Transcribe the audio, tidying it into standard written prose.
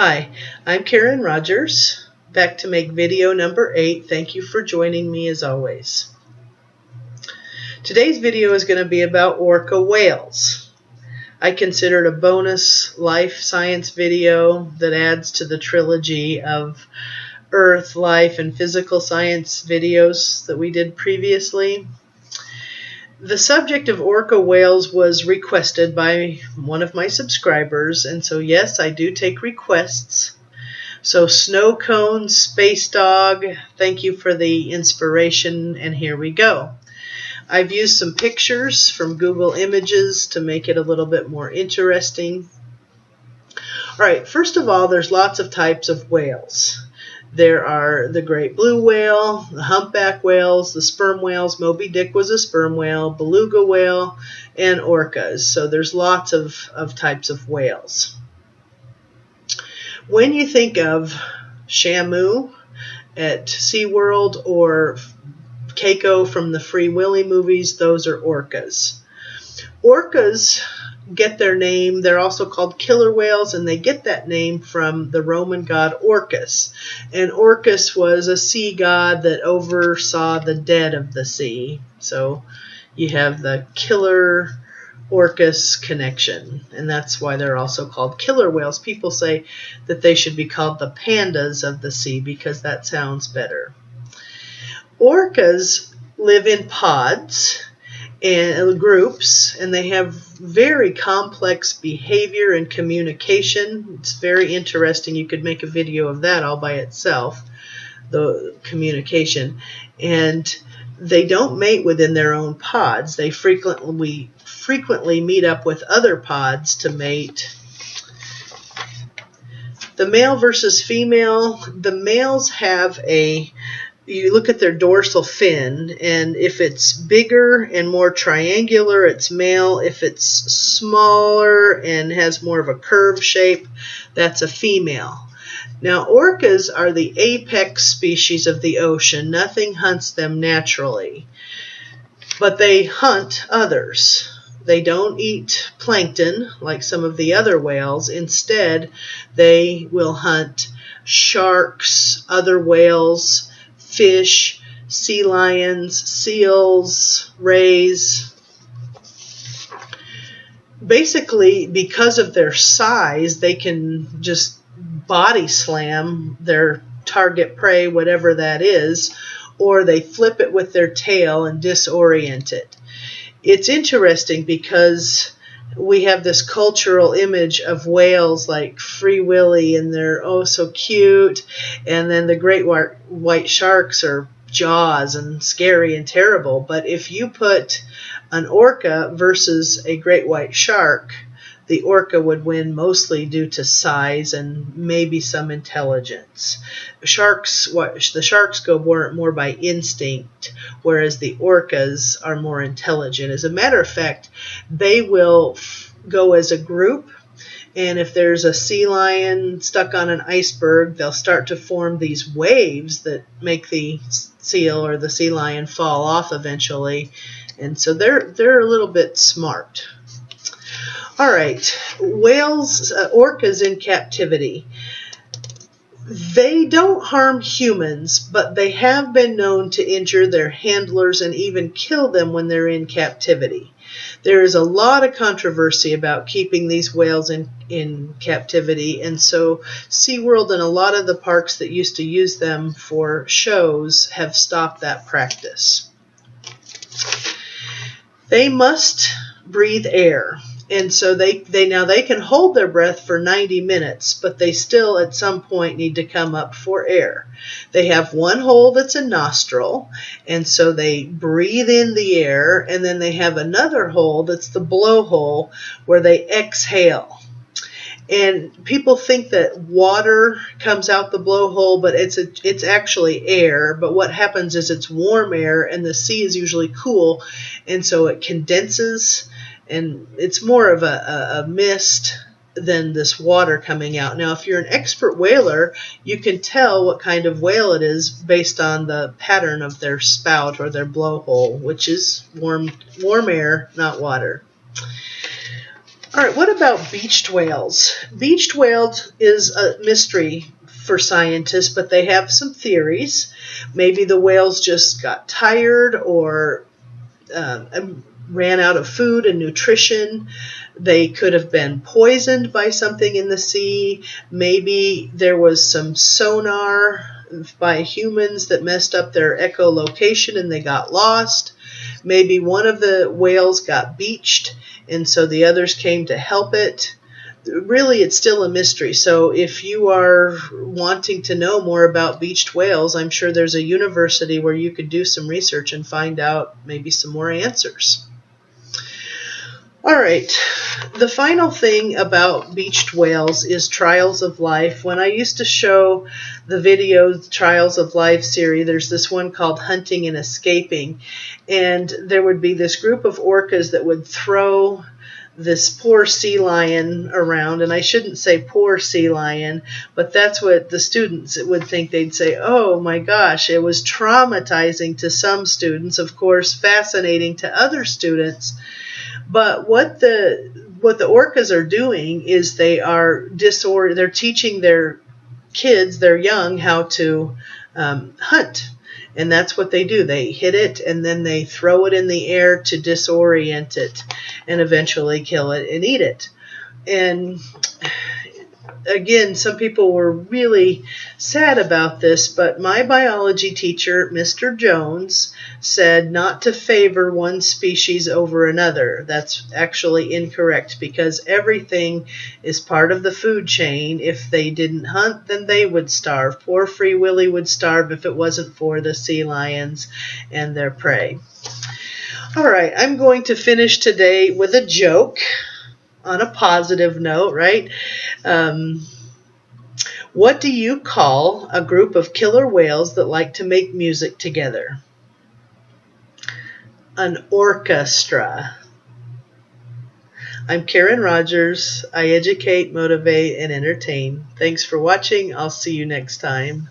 Hi, I'm Karen Rogers, back to make video number 8. Thank you for joining me as always. Today's video is going to be about orca whales. I consider it a bonus life science video that adds to the trilogy of Earth, life, and physical science videos that we did previously. The subject of orca whales was requested by one of my subscribers, and so yes, I do take requests. So Snow Cone, Space Dog, thank you for the inspiration, and here we go. I've used some pictures from Google Images to make it a little bit more interesting. All right, first of all, there's lots of types of whales. There are the great blue whale, the humpback whales, the sperm whales. Moby Dick was a sperm whale, beluga whale, and orcas. So there's lots of types of whales. When you think of Shamu at SeaWorld or Keiko from the Free Willy movies, those are orcas. Orcas get their name, they're also called killer whales, and they get that name from the Roman god Orcus. And Orcus was a sea god that oversaw the dead of the sea. So you have the killer Orcus connection, and that's why they're also called killer whales. People say that they should be called the pandas of the sea because that sounds better. Orcas live in pods and groups, and they have very complex behavior and communication. It's very interesting. You could make a video of that all by itself, the communication. And they don't mate within their own pods. They frequently meet up with other pods to mate. The male versus female, the males have you look at their dorsal fin, and if it's bigger and more triangular, it's male. If it's smaller and has more of a curved shape, that's a female. Now, orcas are the apex species of the ocean. Nothing hunts them naturally, but they hunt others. They don't eat plankton like some of the other whales. Instead, they will hunt sharks, other whales, fish, sea lions, seals, rays. Basically, because of their size, they can just body slam their target prey, whatever that is, or they flip it with their tail and disorient it. It's interesting because we have this cultural image of whales like Free Willy, and they're oh so cute, and then the great white sharks are Jaws and scary and terrible. But if you put an orca versus a great white shark, the orca would win mostly due to size and maybe some intelligence. The sharks go more by instinct, whereas the orcas are more intelligent. As a matter of fact, they will go as a group, and if there's a sea lion stuck on an iceberg, they'll start to form these waves that make the seal or the sea lion fall off eventually. And so they're a little bit smart. All right, whales, orcas in captivity. They don't harm humans, but they have been known to injure their handlers and even kill them when they're in captivity. There is a lot of controversy about keeping these whales in captivity, and so SeaWorld and a lot of the parks that used to use them for shows have stopped that practice. They must breathe air. And so they can hold their breath for 90 minutes, but they still at some point need to come up for air. They have one hole that's a nostril, and so they breathe in the air, and then they have another hole that's the blowhole where they exhale. And people think that water comes out the blowhole, but it's actually air. But what happens is it's warm air, and the sea is usually cool, and so it condenses, and it's more of a mist than this water coming out. Now, if you're an expert whaler, you can tell what kind of whale it is based on the pattern of their spout or their blowhole, which is warm air, not water. All right, what about beached whales? Beached whales is a mystery for scientists, but they have some theories. Maybe the whales just got tired or ran out of food and nutrition. They could have been poisoned by something in the sea. Maybe there was some sonar by humans that messed up their echolocation and they got lost. Maybe one of the whales got beached and so the others came to help it. Really, it's still a mystery. So if you are wanting to know more about beached whales, I'm sure there's a university where you could do some research and find out maybe some more answers. All right, the final thing about beached whales is Trials of Life. When I used to show the video Trials of Life series, there's this one called Hunting and Escaping, and there would be this group of orcas that would throw this poor sea lion around, and I shouldn't say poor sea lion, but that's what the students would think. They'd say, oh my gosh, it was traumatizing to some students, of course fascinating to other students. But what the orcas are doing is they're teaching their kids, their young, how to hunt. And that's what they do. They hit it and then they throw it in the air to disorient it and eventually kill it and eat it. And again, some people were really sad about this, but my biology teacher, Mr. Jones, said not to favor one species over another. That's actually incorrect because everything is part of the food chain. If they didn't hunt, then they would starve. Poor Free Willy would starve if it wasn't for the sea lions and their prey. All right, I'm going to finish today with a joke on a positive note, right? What do you call a group of killer whales that like to make music together? An orchestra. I'm Karen Rogers. I educate, motivate, and entertain. Thanks for watching. I'll see you next time.